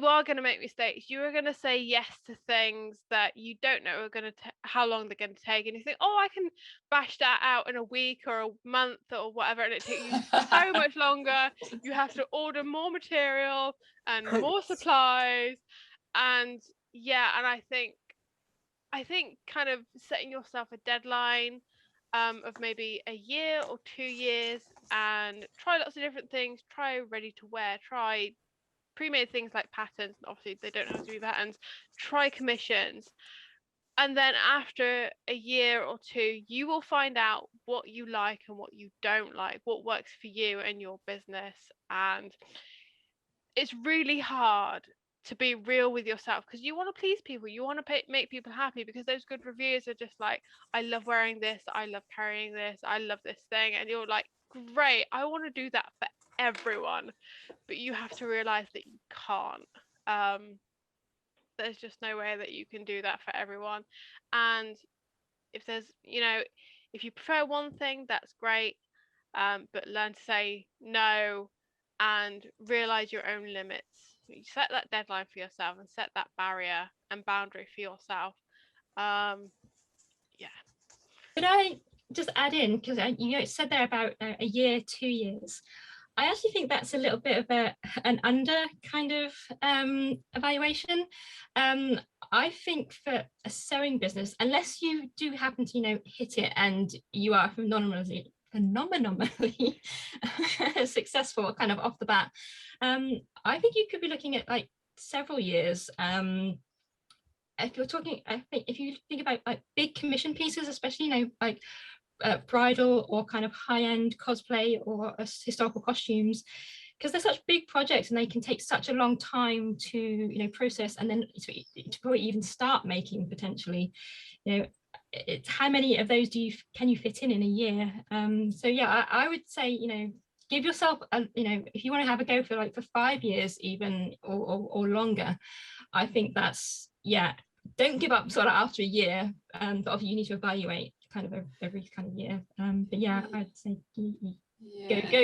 are going to make mistakes. You are going to say yes to things that you don't know are going to how long they're going to take, and you think, oh, I can bash that out in a week or a month or whatever, and it takes you so much longer. You have to order more material and more supplies, and and I think kind of setting yourself a deadline of maybe a year or 2 years, and try lots of different things. Try ready to wear, try pre-made things like patterns. Obviously they don't have to be patterns. Try commissions, and then after a year or two, you will find out what you like and what you don't like, what works for you and your business. And it's really hard to be real with yourself, because you want to please people, you want to make people happy, because those good reviews are just like, I love wearing this, I love carrying this, I love this thing, and you're like, great, I want to do that for everyone. But you have to realize that you can't. There's just no way that you can do that for everyone. And if there's if you prefer one thing, that's great, but learn to say no and realize your own limits. You set that deadline for yourself and set that barrier and boundary for yourself. Yeah. just add in, because you said there about a year, 2 years. I actually think that's a little bit of an under kind of evaluation. I think for a sewing business, unless you do happen to, hit it and you are phenomenally successful kind of off the bat, I think you could be looking at like several years. If you're talking, I think if you think about like big commission pieces, especially, like bridal or kind of high-end cosplay or historical costumes, because they're such big projects and they can take such a long time to process, and then to probably even start making potentially. It's how many of those can you fit in a year? So yeah, I would say give yourself if you want to have a go for 5 years even or longer. I think that's, yeah, don't give up sort of after a year, but obviously you need to evaluate kind of every kind of year. But yeah, I'd say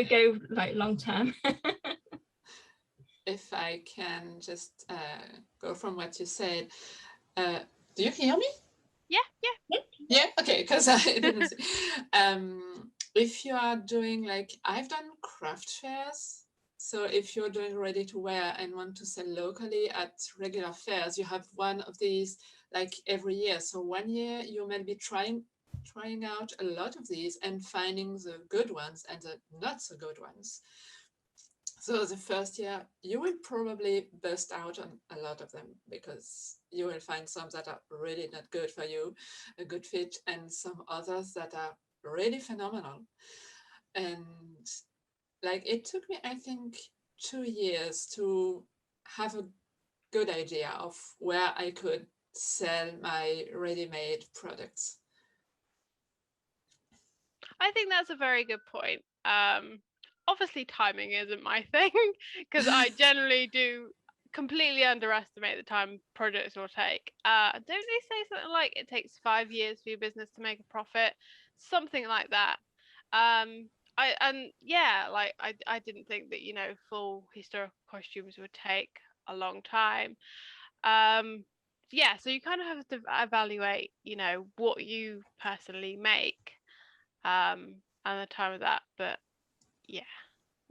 go like long term. If I can just go from what you said, do you hear me? Yeah, okay, because I didn't see. If you are doing I've done craft fairs. So if you're doing ready to wear and want to sell locally at regular fairs, you have one of these every year. So 1 year you may be trying out a lot of these and finding the good ones and the not so good ones. So the first year you will probably burst out on a lot of them, because you will find some that are really not good for you, a good fit, and some others that are really phenomenal. And it took me, I think, 2 years to have a good idea of where I could sell my ready-made products. I think that's a very good point. Obviously timing isn't my thing, because I generally do completely underestimate the time projects will take. Don't they say something like it takes 5 years for your business to make a profit? Something like that. I didn't think that full historical costumes would take a long time. Yeah, so you kind of have to evaluate what you personally make and the time of that. But yeah,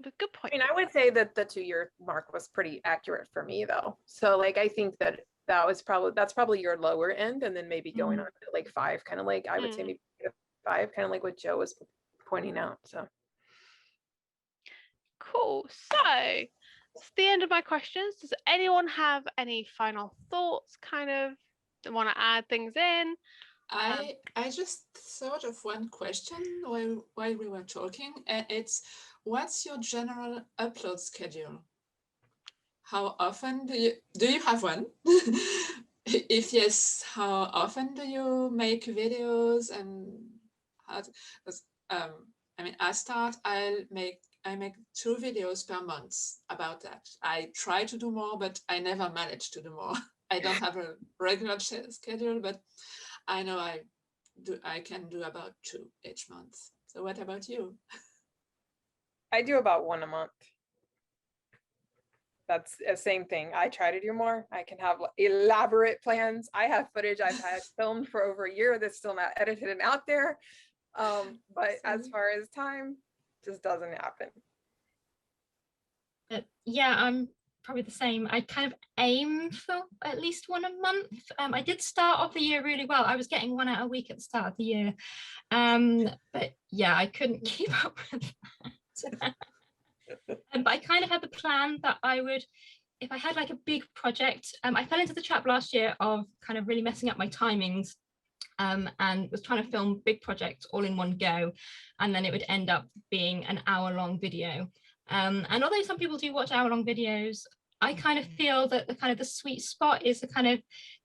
but good point. I mean, I would say that the 2-year mark was pretty accurate for me though. So I think that's probably your lower end, and then maybe going on to 5, kind of I would say maybe 5, kind of like what Joe was pointing out. So cool. So that's the end of my questions. Does anyone have any final thoughts, kind of want to add things in? I just thought of one question while we were talking, and it's, what's your general upload schedule? How often do you have one? If yes, how often do you make videos, and how? I make 2 videos per month about that. I try to do more, but I never manage to do more. I don't have a regular schedule, but I know I can do about 2 each month. So what about you? I do about 1 a month. That's the same thing. I try to do more. I can have elaborate plans. I have footage I've had filmed for over a year that's still not edited and out there. But as far as time, just doesn't happen. Yeah, I'm probably the same. I kind of aim for at least 1 a month. I did start off the year really well. I was getting 1 out a week at the start of the year. But yeah, I couldn't keep up with that. But I kind of had the plan that I would, if I had a big project, I fell into the trap last year of kind of really messing up my timings, and was trying to film big projects all in one go, and then it would end up being an hour-long video. And although some people do watch hour-long videos, I kind of feel that the sweet spot is the kind of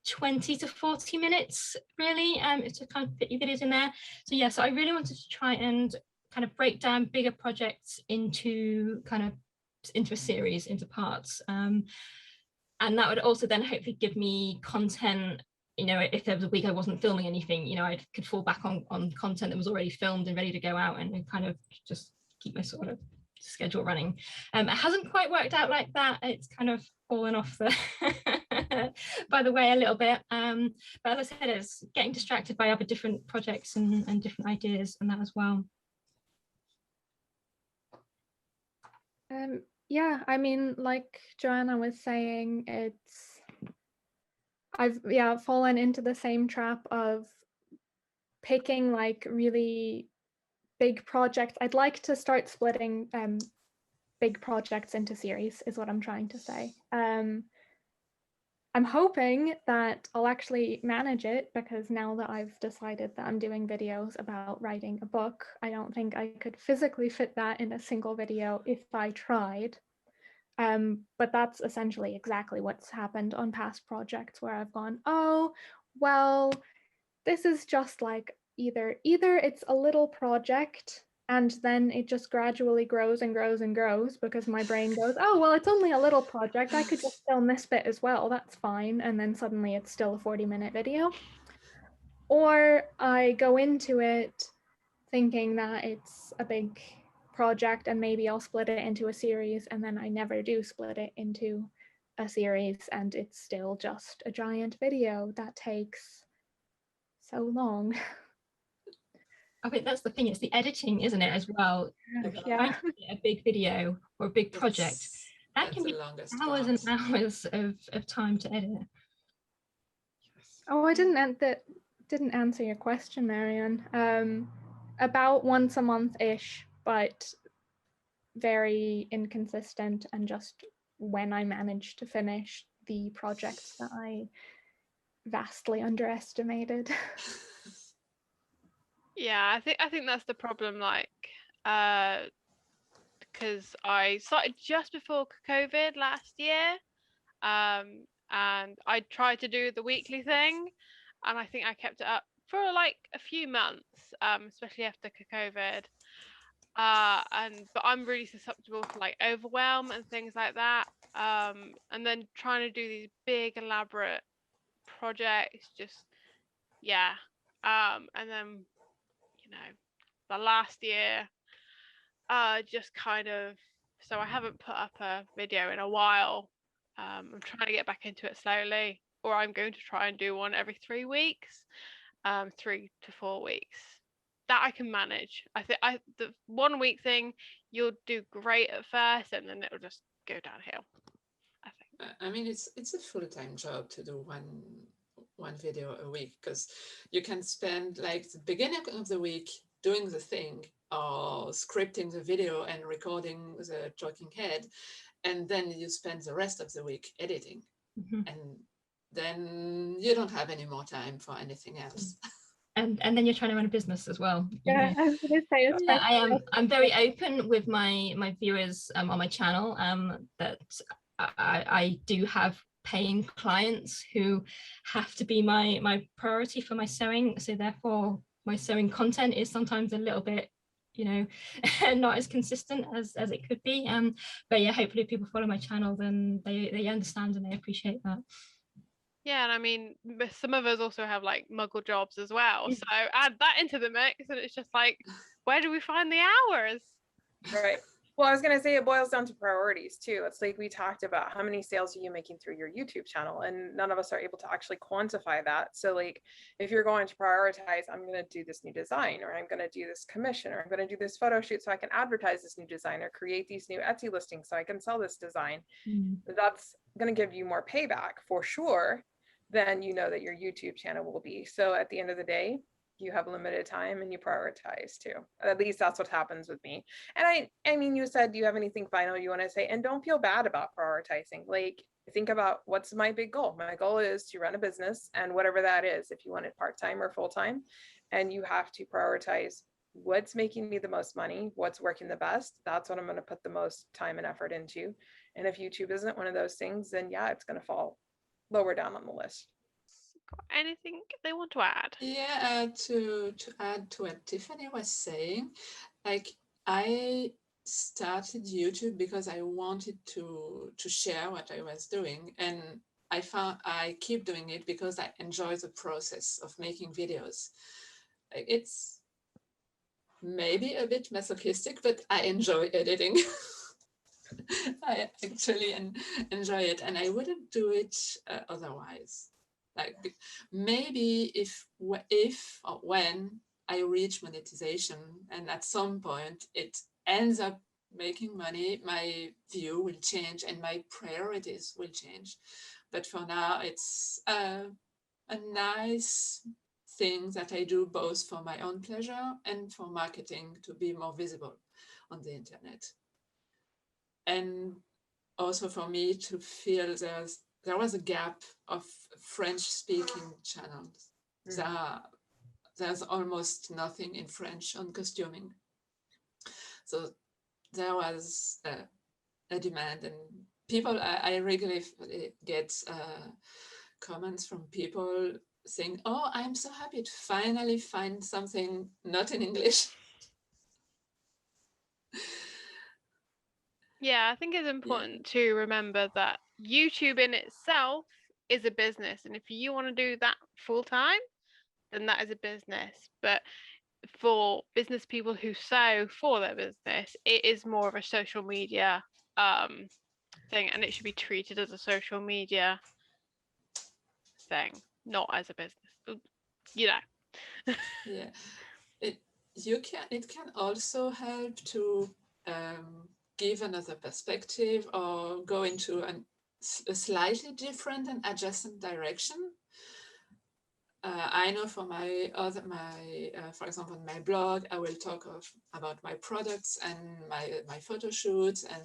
20 to 40 minutes, really, to kind of fit your videos in there. So yeah, so I really wanted to try and kind of break down bigger projects into a series, into parts. And that would also then hopefully give me content, if there was a week I wasn't filming anything, I could fall back on content that was already filmed and ready to go out, and kind of just keep my sort of schedule running. It hasn't quite worked out like that. It's kind of fallen off the by the way a little bit. But as I said, it's getting distracted by other different projects and different ideas and that as well. Yeah, I mean, like Joanna was saying, I've fallen into the same trap of picking like really big projects. I'd like to start splitting big projects into series is what I'm trying to say. I'm hoping that I'll actually manage it, because now that I've decided that I'm doing videos about writing a book, I don't think I could physically fit that in a single video if I tried. But that's essentially exactly what's happened on past projects where I've gone, oh, well, this is just like either it's a little project and then it just gradually grows and grows and grows because my brain goes, oh, well, it's only a little project. I could just film this bit as well. That's fine. And then suddenly it's still a 40-minute video. Or I go into it thinking that it's a big project and maybe I'll split it into a series, and then I never do split it into a series and it's still just a giant video that takes so long. I think that's the thing, it's the editing, isn't it, as well? Yeah. A big video or a big project, that can be hours and hours of time to edit. Oh, I didn't answer your question, Marion. About once a month-ish, but very inconsistent, and just when I manage to finish the projects that I vastly underestimated. Yeah, I think that's the problem, like because I started just before COVID last year, and I tried to do the weekly thing, and I think I kept it up for like a few months, especially after COVID. But I'm really susceptible to like overwhelm and things like that. And then trying to do these big elaborate projects, just yeah. And then the last year, just kind of, so I haven't put up a video in a while. I'm trying to get back into it slowly, or I'm going to try and do one every 3 weeks, 3 to 4 weeks. That I can manage. I think the 1 week thing, you'll do great at first, and then it'll just go downhill, I think. I mean, it's a full-time job to do one video a week, because you can spend like the beginning of the week doing the thing or scripting the video and recording the talking head, and then you spend the rest of the week editing. And then you don't have any more time for anything else. And then you're trying to run a business as well. Yeah, I was going to say, I'm very open with my viewers on my channel, that I do have paying clients who have to be my priority for my sewing. So therefore my sewing content is sometimes a little bit, not as consistent as it could be. But yeah, hopefully if people follow my channel, then they understand and they appreciate that. Yeah, and I mean, some of us also have like muggle jobs as well. So add that into the mix, and it's just like, where do we find the hours? Right. Well, I was going to say it boils down to priorities too. It's like we talked about, how many sales are you making through your YouTube channel? And none of us are able to actually quantify that. So like, if you're going to prioritize, I'm going to do this new design, or I'm going to do this commission, or I'm going to do this photo shoot so I can advertise this new design, or create these new Etsy listings so I can sell this design. That's going to give you more payback for sure than that your YouTube channel will be. So at the end of the day, you have limited time and you prioritize too. At least that's what happens with me. And I mean, you said, do you have anything final you want to say? And don't feel bad about prioritizing. Like, think about, what's my big goal? My goal is to run a business, and whatever that is, if you want it part-time or full-time, and you have to prioritize what's making me the most money, what's working the best. That's what I'm going to put the most time and effort into. And if YouTube isn't one of those things, then yeah, it's going to fall lower down on the list. Got anything they want to add? Yeah, to add to what Tiffany was saying, like, I started YouTube because I wanted to share what I was doing, and I found I keep doing it because I enjoy the process of making videos. It's maybe a bit masochistic, but I enjoy editing. I actually enjoy it, and I wouldn't do it otherwise. Like maybe if or when I reach monetization, and at some point it ends up making money, my view will change and my priorities will change. But for now, it's a nice thing that I do both for my own pleasure and for marketing to be more visible on the internet. And also for me to feel there was a gap of French-speaking channels. There's almost nothing in French on costuming. So there was a demand, and people, I regularly get comments from people saying, oh, I'm so happy to finally find something not in English. Yeah, I think it's important to remember that YouTube in itself is a business. And if you want to do that full time, then that is a business. But for business people who sew for their business, it is more of a social media thing, and it should be treated as a social media thing, not as a business. You know. Yeah, it can also help to give another perspective or go into a slightly different and adjacent direction. I know for for example, my blog, I will talk about my products and my photo shoots and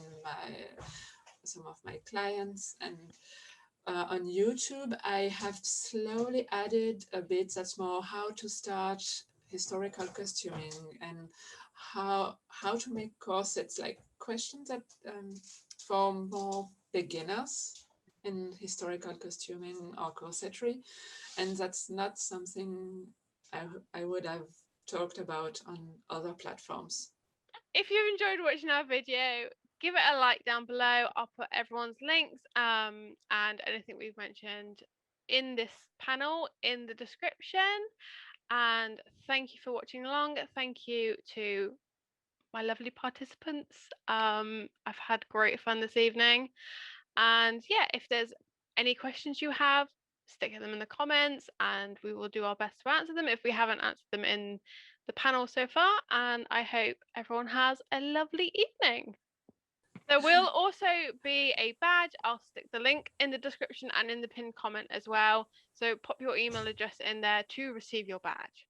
some of my clients. And on YouTube, I have slowly added a bit that's more how to start historical costuming and how to make corsets, like questions that for more beginners in historical costuming or corsetry. And that's not something I would have talked about on other platforms. If you've enjoyed watching our video, give it a like down below. I'll put everyone's links and anything we've mentioned in this panel in the description. And thank you for watching along. Thank you to my lovely participants. I've had great fun this evening. And yeah, if there's any questions you have, stick them in the comments and we will do our best to answer them if we haven't answered them in the panel so far. And I hope everyone has a lovely evening. There will also be a badge. I'll stick the link in the description and in the pinned comment as well. So pop your email address in there to receive your badge.